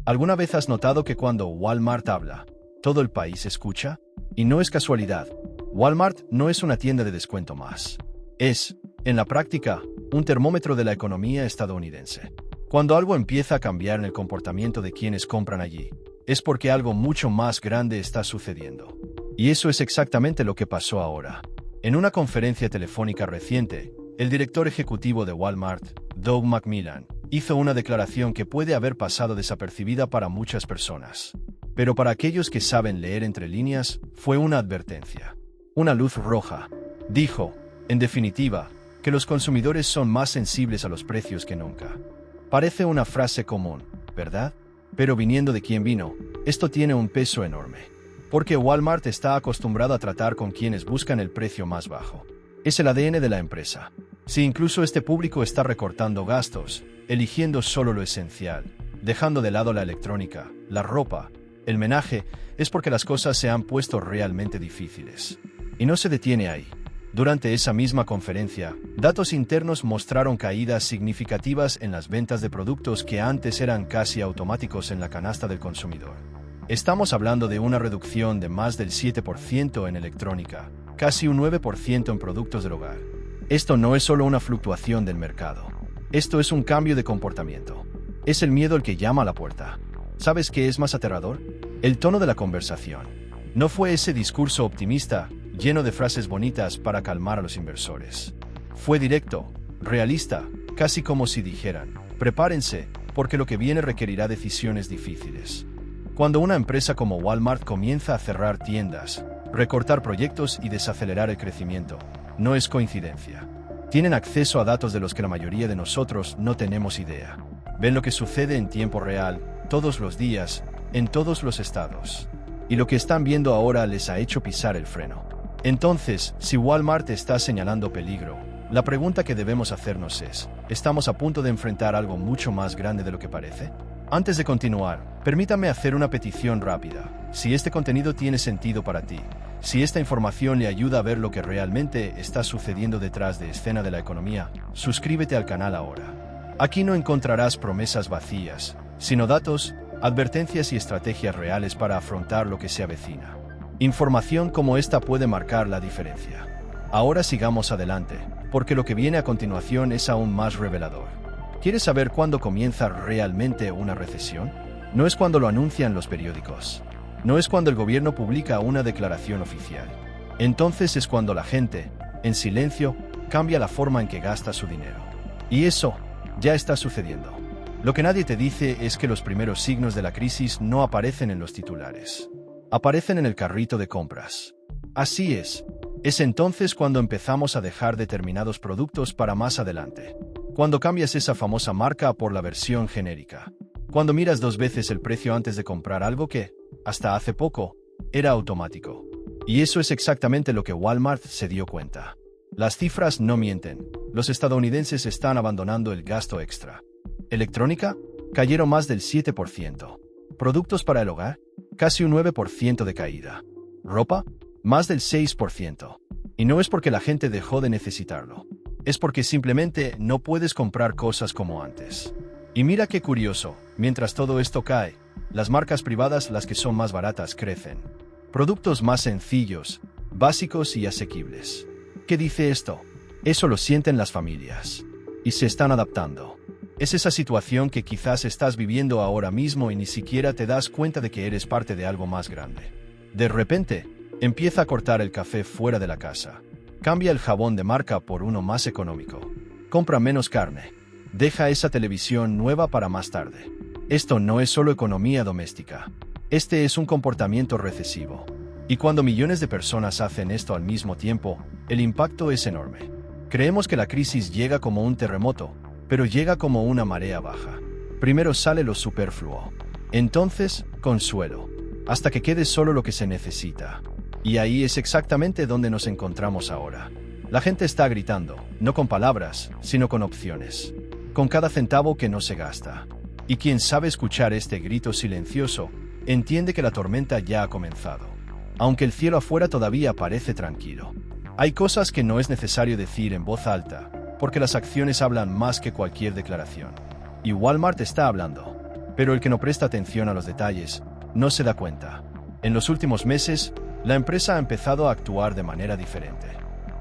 ¿Alguna vez has notado que cuando Walmart habla, todo el país escucha? Y no es casualidad. Walmart no es una tienda de descuento más. Es, en la práctica, un termómetro de la economía estadounidense. Cuando algo empieza a cambiar en el comportamiento de quienes compran allí, es porque algo mucho más grande está sucediendo. Y eso es exactamente lo que pasó ahora. En una conferencia telefónica reciente, el director ejecutivo de Walmart, Doug McMillon, hizo una declaración que puede haber pasado desapercibida para muchas personas. Pero para aquellos que saben leer entre líneas, fue una advertencia. Una luz roja. Dijo, en definitiva, que los consumidores son más sensibles a los precios que nunca. Parece una frase común, ¿verdad? Pero viniendo de quien vino, esto tiene un peso enorme. Porque Walmart está acostumbrado a tratar con quienes buscan el precio más bajo. Es el ADN de la empresa. Si incluso este público está recortando gastos, eligiendo solo lo esencial, dejando de lado la electrónica, la ropa, el menaje, es porque las cosas se han puesto realmente difíciles. Y no se detiene ahí. Durante esa misma conferencia, datos internos mostraron caídas significativas en las ventas de productos que antes eran casi automáticos en la canasta del consumidor. Estamos hablando de una reducción de más del 7% en electrónica, casi un 9% en productos del hogar. Esto no es solo una fluctuación del mercado. Esto es un cambio de comportamiento. Es el miedo el que llama a la puerta. ¿Sabes qué es más aterrador? El tono de la conversación. No fue ese discurso optimista, lleno de frases bonitas para calmar a los inversores. Fue directo, realista, casi como si dijeran, prepárense, porque lo que viene requerirá decisiones difíciles. Cuando una empresa como Walmart comienza a cerrar tiendas, recortar proyectos y desacelerar el crecimiento, no es coincidencia. Tienen acceso a datos de los que la mayoría de nosotros no tenemos idea. Ven lo que sucede en tiempo real, todos los días, en todos los estados. Y lo que están viendo ahora les ha hecho pisar el freno. Entonces, si Walmart está señalando peligro, la pregunta que debemos hacernos es, ¿estamos a punto de enfrentar algo mucho más grande de lo que parece? Antes de continuar, permítame hacer una petición rápida. Si este contenido tiene sentido para ti, si esta información le ayuda a ver lo que realmente está sucediendo detrás de escena de la economía, suscríbete al canal ahora. Aquí no encontrarás promesas vacías, sino datos, advertencias y estrategias reales para afrontar lo que se avecina. Información como esta puede marcar la diferencia. Ahora sigamos adelante, porque lo que viene a continuación es aún más revelador. ¿Quieres saber cuándo comienza realmente una recesión? No es cuando lo anuncian los periódicos. No es cuando el gobierno publica una declaración oficial. Entonces es cuando la gente, en silencio, cambia la forma en que gasta su dinero. Y eso ya está sucediendo. Lo que nadie te dice es que los primeros signos de la crisis no aparecen en los titulares. Aparecen en el carrito de compras. Así es. Es entonces cuando empezamos a dejar determinados productos para más adelante. Cuando cambias esa famosa marca por la versión genérica. Cuando miras 2 veces el precio antes de comprar algo que, hasta hace poco, era automático. Y eso es exactamente lo que Walmart se dio cuenta. Las cifras no mienten. Los estadounidenses están abandonando el gasto extra. Electrónica, cayeron más del 7%. Productos para el hogar, casi un 9% de caída. Ropa, más del 6%. Y no es porque la gente dejó de necesitarlo. Es porque simplemente no puedes comprar cosas como antes. Y mira qué curioso, mientras todo esto cae, las marcas privadas, las que son más baratas, crecen. Productos más sencillos, básicos y asequibles. ¿Qué dice esto? Eso lo sienten las familias. Y se están adaptando. Es esa situación que quizás estás viviendo ahora mismo y ni siquiera te das cuenta de que eres parte de algo más grande. De repente, empieza a cortar el café fuera de la casa. Cambia el jabón de marca por uno más económico. Compra menos carne. Deja esa televisión nueva para más tarde. Esto no es solo economía doméstica. Este es un comportamiento recesivo. Y cuando millones de personas hacen esto al mismo tiempo, el impacto es enorme. Creemos que la crisis llega como un terremoto, pero llega como una marea baja. Primero sale lo superfluo. Entonces, consuelo. Hasta que quede solo lo que se necesita. Y ahí es exactamente donde nos encontramos ahora. La gente está gritando, no con palabras, sino con opciones. Con cada centavo que no se gasta. Y quien sabe escuchar este grito silencioso, entiende que la tormenta ya ha comenzado. Aunque el cielo afuera todavía parece tranquilo. Hay cosas que no es necesario decir en voz alta, porque las acciones hablan más que cualquier declaración. Y Walmart está hablando. Pero el que no presta atención a los detalles no se da cuenta. En los últimos meses, la empresa ha empezado a actuar de manera diferente.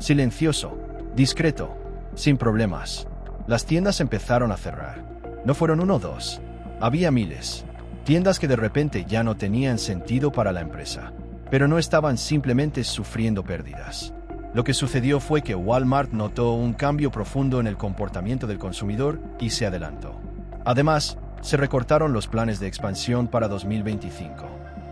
Silencioso, discreto, sin problemas. Las tiendas empezaron a cerrar. No fueron uno o dos. Había miles. Tiendas que de repente ya no tenían sentido para la empresa. Pero no estaban simplemente sufriendo pérdidas. Lo que sucedió fue que Walmart notó un cambio profundo en el comportamiento del consumidor y se adelantó. Además, se recortaron los planes de expansión para 2025.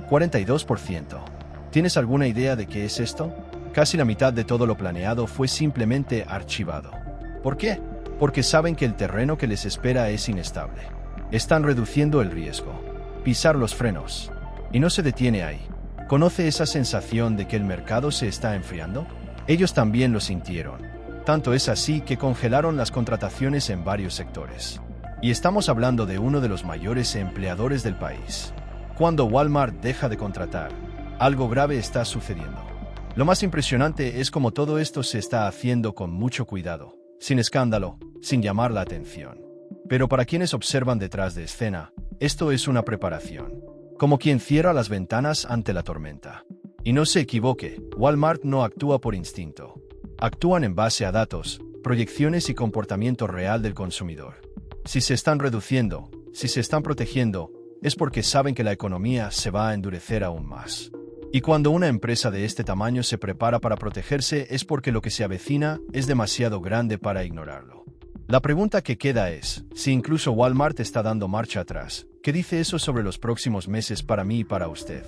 42%. ¿Tienes alguna idea de qué es esto? Casi la mitad de todo lo planeado fue simplemente archivado. ¿Por qué? Porque saben que el terreno que les espera es inestable. Están reduciendo el riesgo. Pisar los frenos. Y no se detiene ahí. ¿Conoce esa sensación de que el mercado se está enfriando? Ellos también lo sintieron. Tanto es así que congelaron las contrataciones en varios sectores. Y estamos hablando de uno de los mayores empleadores del país. Cuando Walmart deja de contratar, algo grave está sucediendo. Lo más impresionante es cómo todo esto se está haciendo con mucho cuidado, sin escándalo, sin llamar la atención. Pero para quienes observan detrás de escena, esto es una preparación. Como quien cierra las ventanas ante la tormenta. Y no se equivoque, Walmart no actúa por instinto. Actúan en base a datos, proyecciones y comportamiento real del consumidor. Si se están reduciendo, si se están protegiendo, es porque saben que la economía se va a endurecer aún más. Y cuando una empresa de este tamaño se prepara para protegerse es porque lo que se avecina es demasiado grande para ignorarlo. La pregunta que queda es, si incluso Walmart está dando marcha atrás, ¿qué dice eso sobre los próximos meses para mí y para usted?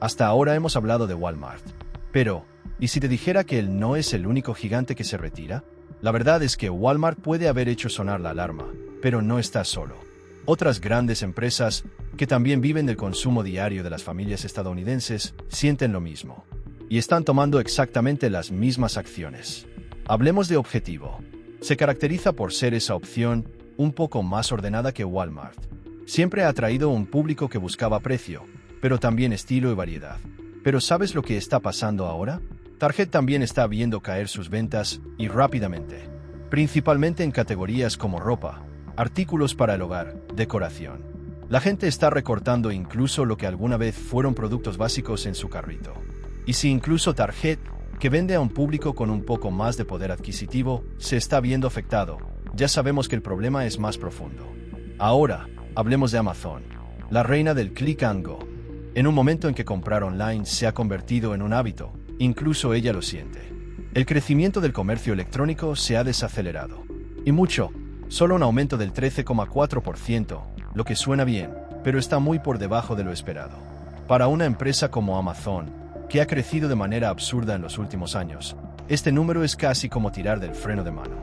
Hasta ahora hemos hablado de Walmart. Pero, ¿y si te dijera que él no es el único gigante que se retira? La verdad es que Walmart puede haber hecho sonar la alarma, pero no está solo. Otras grandes empresas, que también viven del consumo diario de las familias estadounidenses, sienten lo mismo. Y están tomando exactamente las mismas acciones. Hablemos de Objetivo. Se caracteriza por ser esa opción, un poco más ordenada que Walmart. Siempre ha atraído un público que buscaba precio, pero también estilo y variedad. ¿Pero sabes lo que está pasando ahora? Target también está viendo caer sus ventas, y rápidamente. Principalmente en categorías como ropa, artículos para el hogar, decoración. La gente está recortando incluso lo que alguna vez fueron productos básicos en su carrito. Y si incluso Target, que vende a un público con un poco más de poder adquisitivo, se está viendo afectado, ya sabemos que el problema es más profundo. Ahora, hablemos de Amazon, la reina del click and go. En un momento en que comprar online se ha convertido en un hábito, incluso ella lo siente. El crecimiento del comercio electrónico se ha desacelerado. Y mucho, solo un aumento del 13,4%, lo que suena bien, pero está muy por debajo de lo esperado. Para una empresa como Amazon, que ha crecido de manera absurda en los últimos años, este número es casi como tirar del freno de mano.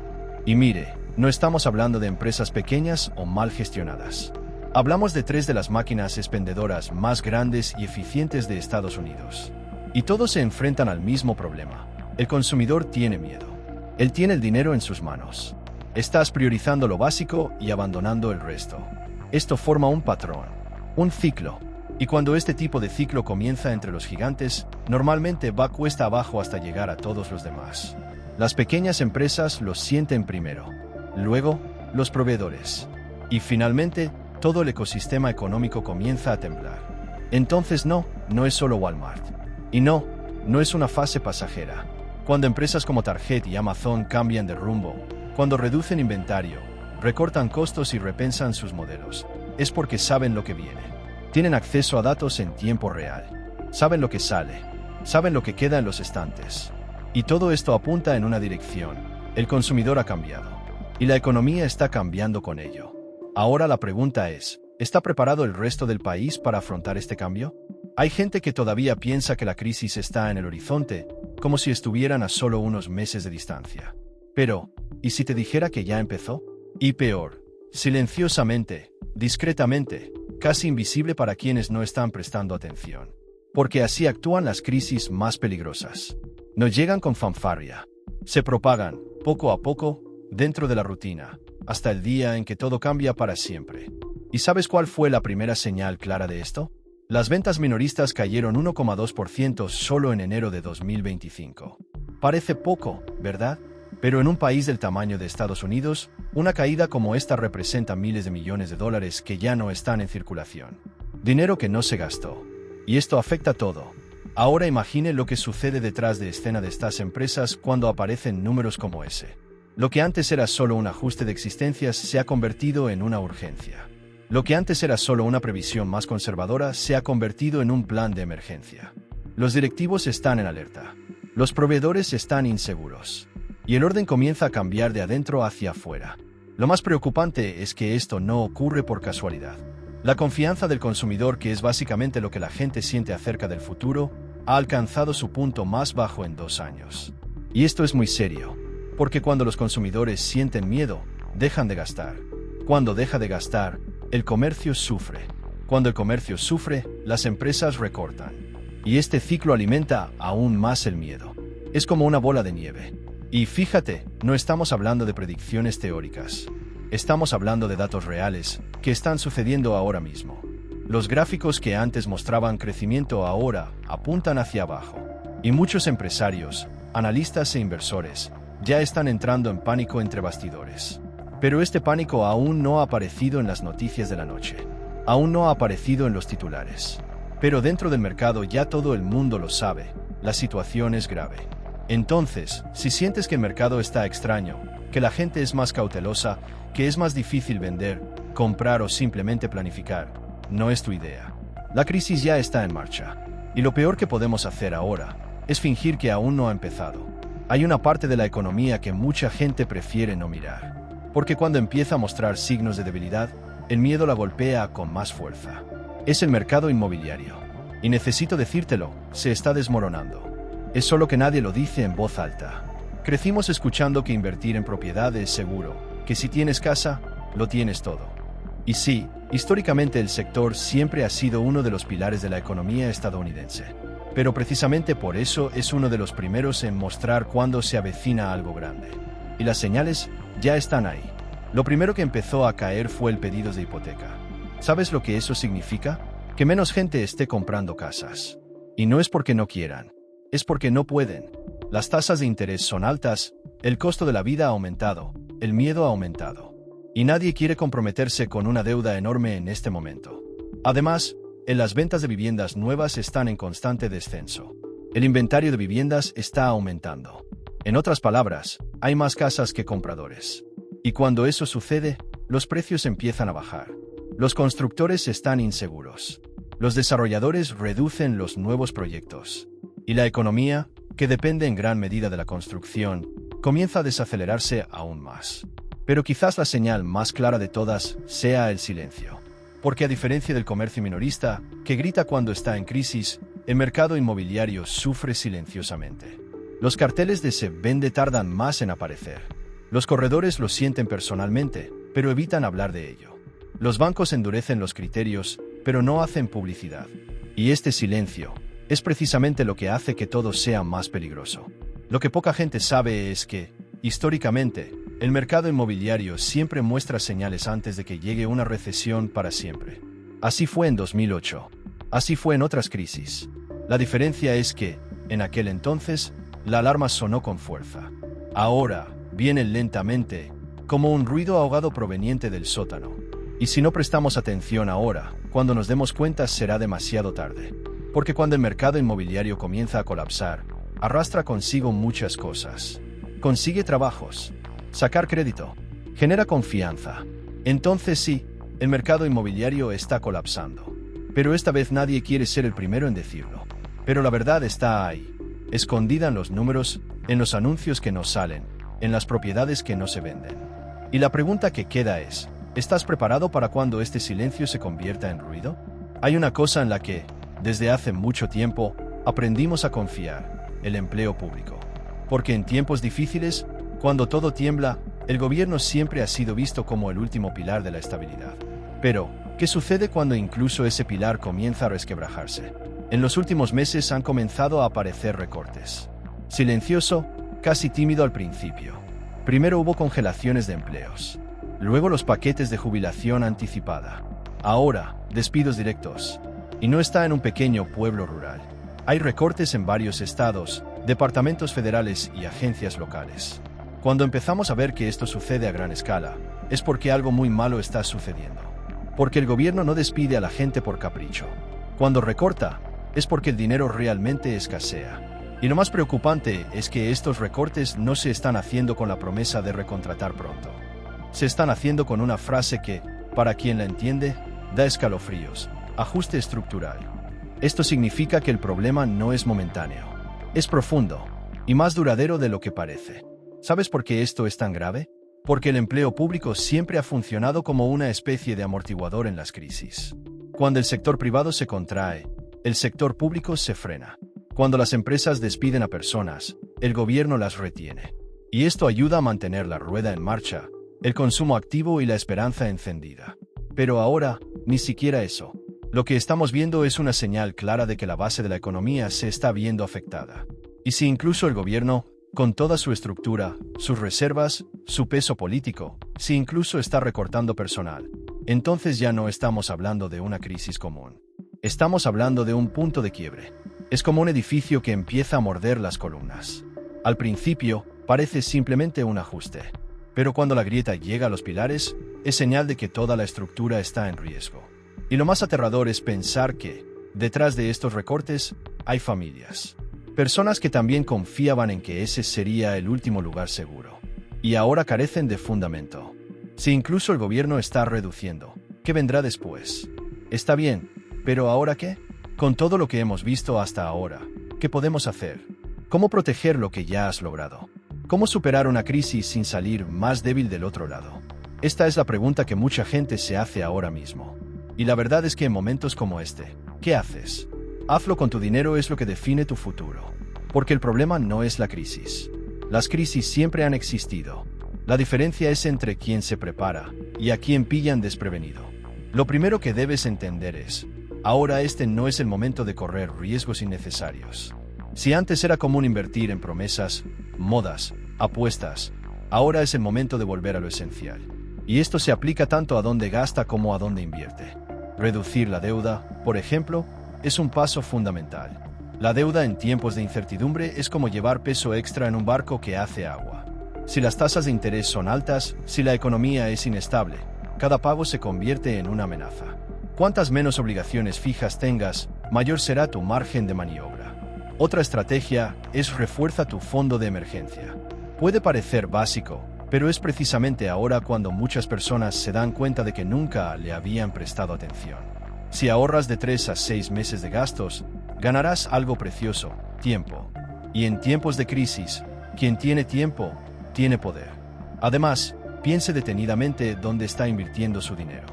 Y mire, no estamos hablando de empresas pequeñas o mal gestionadas. Hablamos de 3 de las máquinas expendedoras más grandes y eficientes de Estados Unidos. Y todos se enfrentan al mismo problema. El consumidor tiene miedo. Él tiene el dinero en sus manos. Estás priorizando lo básico y abandonando el resto. Esto forma un patrón, un ciclo. Y cuando este tipo de ciclo comienza entre los gigantes, normalmente va cuesta abajo hasta llegar a todos los demás. Las pequeñas empresas lo sienten primero, luego los proveedores. Y finalmente, todo el ecosistema económico comienza a temblar. Entonces no es solo Walmart. Y no es una fase pasajera. Cuando empresas como Target y Amazon cambian de rumbo, cuando reducen inventario, recortan costos y repensan sus modelos, es porque saben lo que viene. Tienen acceso a datos en tiempo real. Saben lo que sale. Saben lo que queda en los estantes. Y todo esto apunta en una dirección. El consumidor ha cambiado. Y la economía está cambiando con ello. Ahora la pregunta es, ¿está preparado el resto del país para afrontar este cambio? Hay gente que todavía piensa que la crisis está en el horizonte, como si estuvieran a solo unos meses de distancia. Pero, ¿y si te dijera que ya empezó? Y peor, silenciosamente, discretamente, casi invisible para quienes no están prestando atención. Porque así actúan las crisis más peligrosas. No llegan con fanfarria. Se propagan, poco a poco, dentro de la rutina, hasta el día en que todo cambia para siempre. ¿Y sabes cuál fue la primera señal clara de esto? Las ventas minoristas cayeron 1,2% solo en enero de 2025. Parece poco, ¿verdad? Pero en un país del tamaño de Estados Unidos, una caída como esta representa miles de millones de dólares que ya no están en circulación. Dinero que no se gastó. Y esto afecta todo. Ahora imagine lo que sucede detrás de escena de estas empresas cuando aparecen números como ese. Lo que antes era solo un ajuste de existencias se ha convertido en una urgencia. Lo que antes era solo una previsión más conservadora se ha convertido en un plan de emergencia. Los directivos están en alerta. Los proveedores están inseguros. Y el orden comienza a cambiar de adentro hacia afuera. Lo más preocupante es que esto no ocurre por casualidad. La confianza del consumidor, que es básicamente lo que la gente siente acerca del futuro, ha alcanzado su punto más bajo en 2 años. Y esto es muy serio, porque cuando los consumidores sienten miedo, dejan de gastar. Cuando deja de gastar, el comercio sufre. Cuando el comercio sufre, las empresas recortan. Y este ciclo alimenta aún más el miedo. Es como una bola de nieve. Y fíjate, no estamos hablando de predicciones teóricas. Estamos hablando de datos reales, que están sucediendo ahora mismo. Los gráficos que antes mostraban crecimiento ahora apuntan hacia abajo. Y muchos empresarios, analistas e inversores ya están entrando en pánico entre bastidores. Pero este pánico aún no ha aparecido en las noticias de la noche. Aún no ha aparecido en los titulares. Pero dentro del mercado ya todo el mundo lo sabe. La situación es grave. Entonces, si sientes que el mercado está extraño, que la gente es más cautelosa, que es más difícil vender, comprar o simplemente planificar, no es tu idea. La crisis ya está en marcha. Y lo peor que podemos hacer ahora es fingir que aún no ha empezado. Hay una parte de la economía que mucha gente prefiere no mirar. Porque cuando empieza a mostrar signos de debilidad, el miedo la golpea con más fuerza. Es el mercado inmobiliario. Y necesito decírtelo, se está desmoronando. Es solo que nadie lo dice en voz alta. Crecimos escuchando que invertir en propiedad es seguro, que si tienes casa, lo tienes todo. Y sí, históricamente el sector siempre ha sido uno de los pilares de la economía estadounidense. Pero precisamente por eso es uno de los primeros en mostrar cuando se avecina algo grande. Y las señales ya están ahí. Lo primero que empezó a caer fue el pedido de hipoteca. ¿Sabes lo que eso significa? Que menos gente esté comprando casas. Y no es porque no quieran. Es porque no pueden. Las tasas de interés son altas, el costo de la vida ha aumentado, el miedo ha aumentado. Y nadie quiere comprometerse con una deuda enorme en este momento. Además, las ventas de viviendas nuevas están en constante descenso. El inventario de viviendas está aumentando. En otras palabras, hay más casas que compradores. Y cuando eso sucede, los precios empiezan a bajar. Los constructores están inseguros. Los desarrolladores reducen los nuevos proyectos. Y la economía, que depende en gran medida de la construcción, comienza a desacelerarse aún más. Pero quizás la señal más clara de todas sea el silencio. Porque a diferencia del comercio minorista, que grita cuando está en crisis, el mercado inmobiliario sufre silenciosamente. Los carteles de "se vende" tardan más en aparecer. Los corredores lo sienten personalmente, pero evitan hablar de ello. Los bancos endurecen los criterios, pero no hacen publicidad. Y este silencio es precisamente lo que hace que todo sea más peligroso. Lo que poca gente sabe es que, históricamente, el mercado inmobiliario siempre muestra señales antes de que llegue una recesión para siempre. Así fue en 2008. Así fue en otras crisis. La diferencia es que, en aquel entonces, la alarma sonó con fuerza. Ahora, viene lentamente, como un ruido ahogado proveniente del sótano. Y si no prestamos atención ahora, cuando nos demos cuenta será demasiado tarde. Porque cuando el mercado inmobiliario comienza a colapsar, arrastra consigo muchas cosas. Consigue trabajos, sacar crédito, genera confianza. Entonces sí, el mercado inmobiliario está colapsando. Pero esta vez nadie quiere ser el primero en decirlo. Pero la verdad está ahí, escondida en los números, en los anuncios que no salen, en las propiedades que no se venden. Y la pregunta que queda es, ¿estás preparado para cuando este silencio se convierta en ruido? Hay una cosa en la que, desde hace mucho tiempo, aprendimos a confiar: el empleo público. Porque en tiempos difíciles, cuando todo tiembla, el gobierno siempre ha sido visto como el último pilar de la estabilidad. Pero, ¿qué sucede cuando incluso ese pilar comienza a resquebrajarse? En los últimos meses han comenzado a aparecer recortes. Silencioso, casi tímido al principio. Primero hubo congelaciones de empleos. Luego los paquetes de jubilación anticipada. Ahora, despidos directos. Y no está en un pequeño pueblo rural. Hay recortes en varios estados, departamentos federales y agencias locales. Cuando empezamos a ver que esto sucede a gran escala, es porque algo muy malo está sucediendo. Porque el gobierno no despide a la gente por capricho. Cuando recorta, es porque el dinero realmente escasea. Y lo más preocupante es que estos recortes no se están haciendo con la promesa de recontratar pronto. Se están haciendo con una frase que, para quien la entiende, da escalofríos: ajuste estructural. Esto significa que el problema no es momentáneo. Es profundo y más duradero de lo que parece. ¿Sabes por qué esto es tan grave? Porque el empleo público siempre ha funcionado como una especie de amortiguador en las crisis. Cuando el sector privado se contrae, el sector público se frena. Cuando las empresas despiden a personas, el gobierno las retiene. Y esto ayuda a mantener la rueda en marcha, el consumo activo y la esperanza encendida. Pero ahora, ni siquiera eso. Lo que estamos viendo es una señal clara de que la base de la economía se está viendo afectada. Y si incluso el gobierno, con toda su estructura, sus reservas, su peso político, si incluso está recortando personal, entonces ya no estamos hablando de una crisis común. Estamos hablando de un punto de quiebre. Es como un edificio que empieza a morder las columnas. Al principio, parece simplemente un ajuste. Pero cuando la grieta llega a los pilares, es señal de que toda la estructura está en riesgo. Y lo más aterrador es pensar que, detrás de estos recortes, hay familias. Personas que también confiaban en que ese sería el último lugar seguro. Y ahora carecen de fundamento. Si incluso el gobierno está reduciendo, ¿qué vendrá después? Está bien, pero ¿ahora qué? Con todo lo que hemos visto hasta ahora, ¿qué podemos hacer? ¿Cómo proteger lo que ya has logrado? ¿Cómo superar una crisis sin salir más débil del otro lado? Esta es la pregunta que mucha gente se hace ahora mismo. Y la verdad es que en momentos como este, ¿qué haces? Hazlo con tu dinero es lo que define tu futuro. Porque el problema no es la crisis. Las crisis siempre han existido. La diferencia es entre quién se prepara y a quién pillan desprevenido. Lo primero que debes entender es, ahora este no es el momento de correr riesgos innecesarios. Si antes era común invertir en promesas, modas, apuestas, ahora es el momento de volver a lo esencial. Y esto se aplica tanto a dónde gasta como a dónde invierte. Reducir la deuda, por ejemplo, es un paso fundamental. La deuda en tiempos de incertidumbre es como llevar peso extra en un barco que hace agua. Si las tasas de interés son altas, si la economía es inestable, cada pago se convierte en una amenaza. Cuantas menos obligaciones fijas tengas, mayor será tu margen de maniobra. Otra estrategia es refuerza tu fondo de emergencia. Puede parecer básico, pero es precisamente ahora cuando muchas personas se dan cuenta de que nunca le habían prestado atención. Si ahorras de 3 a 6 meses de gastos, ganarás algo precioso, tiempo. Y en tiempos de crisis, quien tiene tiempo, tiene poder. Además, piense detenidamente dónde está invirtiendo su dinero.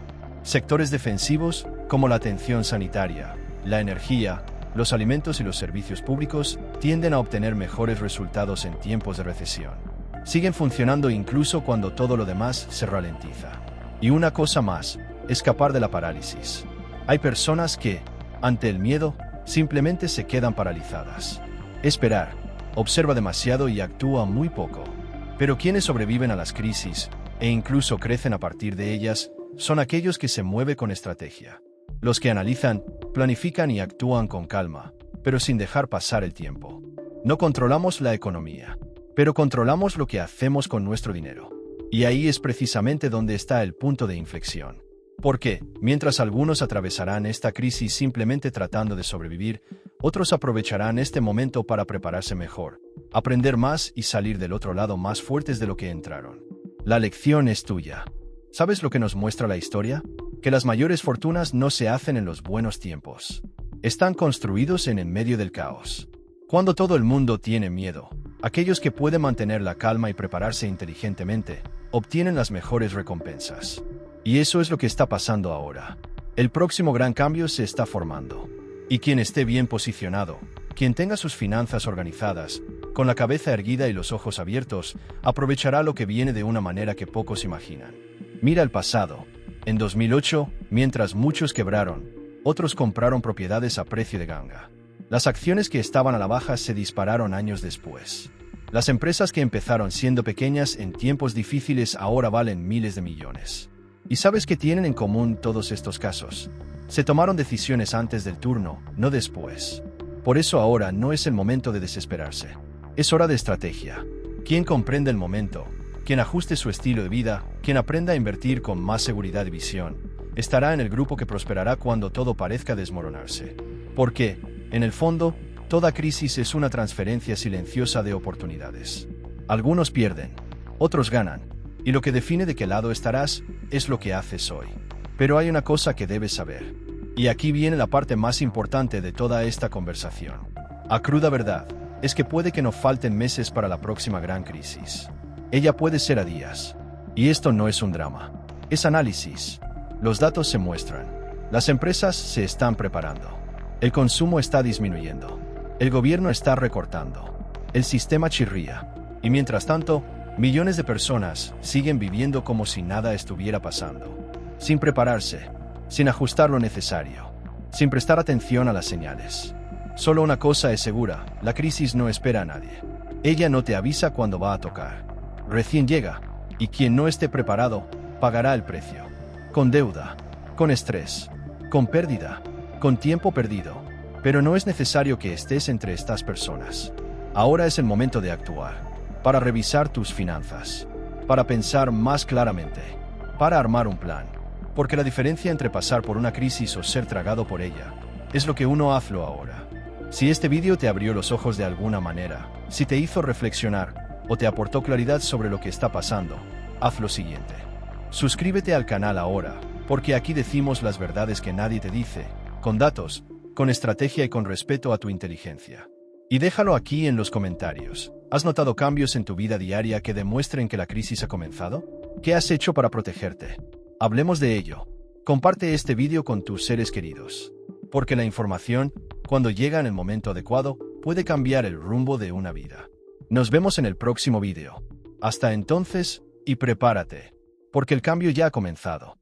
Sectores defensivos, como la atención sanitaria, la energía, los alimentos y los servicios públicos, tienden a obtener mejores resultados en tiempos de recesión. Siguen funcionando incluso cuando todo lo demás se ralentiza. Y una cosa más, escapar de la parálisis. Hay personas que, ante el miedo, simplemente se quedan paralizadas. Esperar, observa demasiado y actúa muy poco. Pero quienes sobreviven a las crisis, e incluso crecen a partir de ellas, son aquellos que se mueven con estrategia. Los que analizan, planifican y actúan con calma, pero sin dejar pasar el tiempo. No controlamos la economía, pero controlamos lo que hacemos con nuestro dinero. Y ahí es precisamente donde está el punto de inflexión. Porque, mientras algunos atravesarán esta crisis simplemente tratando de sobrevivir, otros aprovecharán este momento para prepararse mejor, aprender más y salir del otro lado más fuertes de lo que entraron. La lección es tuya. ¿Sabes lo que nos muestra la historia? Que las mayores fortunas no se hacen en los buenos tiempos. Están construidos en medio del caos. Cuando todo el mundo tiene miedo, aquellos que pueden mantener la calma y prepararse inteligentemente, obtienen las mejores recompensas. Y eso es lo que está pasando ahora. El próximo gran cambio se está formando. Y quien esté bien posicionado, quien tenga sus finanzas organizadas, con la cabeza erguida y los ojos abiertos, aprovechará lo que viene de una manera que pocos imaginan. Mira el pasado. En 2008, mientras muchos quebraron, otros compraron propiedades a precio de ganga. Las acciones que estaban a la baja se dispararon años después. Las empresas que empezaron siendo pequeñas en tiempos difíciles ahora valen miles de millones. ¿Y sabes qué tienen en común todos estos casos? Se tomaron decisiones antes del turno, no después. Por eso ahora no es el momento de desesperarse. Es hora de estrategia. Quien comprende el momento, quien ajuste su estilo de vida, quien aprenda a invertir con más seguridad y visión, estará en el grupo que prosperará cuando todo parezca desmoronarse. Porque, en el fondo, toda crisis es una transferencia silenciosa de oportunidades. Algunos pierden, otros ganan, y lo que define de qué lado estarás es lo que haces hoy. Pero hay una cosa que debes saber. Y aquí viene la parte más importante de toda esta conversación. La cruda verdad es que puede que no falten meses para la próxima gran crisis. Ella puede ser a días. Y esto no es un drama. Es análisis. Los datos se muestran. Las empresas se están preparando. El consumo está disminuyendo. El gobierno está recortando. El sistema chirría. Y mientras tanto, millones de personas siguen viviendo como si nada estuviera pasando. Sin prepararse. Sin ajustar lo necesario. Sin prestar atención a las señales. Solo una cosa es segura, la crisis no espera a nadie. Ella no te avisa cuando va a tocar. Recién llega, y quien no esté preparado, pagará el precio. Con deuda, con estrés, con pérdida, con tiempo perdido. Pero no es necesario que estés entre estas personas. Ahora es el momento de actuar, para revisar tus finanzas, para pensar más claramente, para armar un plan. Porque la diferencia entre pasar por una crisis o ser tragado por ella, es lo que uno hazlo ahora. Si este vídeo te abrió los ojos de alguna manera, si te hizo reflexionar, o te aportó claridad sobre lo que está pasando, haz lo siguiente. Suscríbete al canal ahora, porque aquí decimos las verdades que nadie te dice, con datos, con estrategia y con respeto a tu inteligencia. Y déjalo aquí en los comentarios. ¿Has notado cambios en tu vida diaria que demuestren que la crisis ha comenzado? ¿Qué has hecho para protegerte? Hablemos de ello. Comparte este vídeo con tus seres queridos. Porque la información, cuando llega en el momento adecuado, puede cambiar el rumbo de una vida. Nos vemos en el próximo vídeo. Hasta entonces, y prepárate. Porque el cambio ya ha comenzado.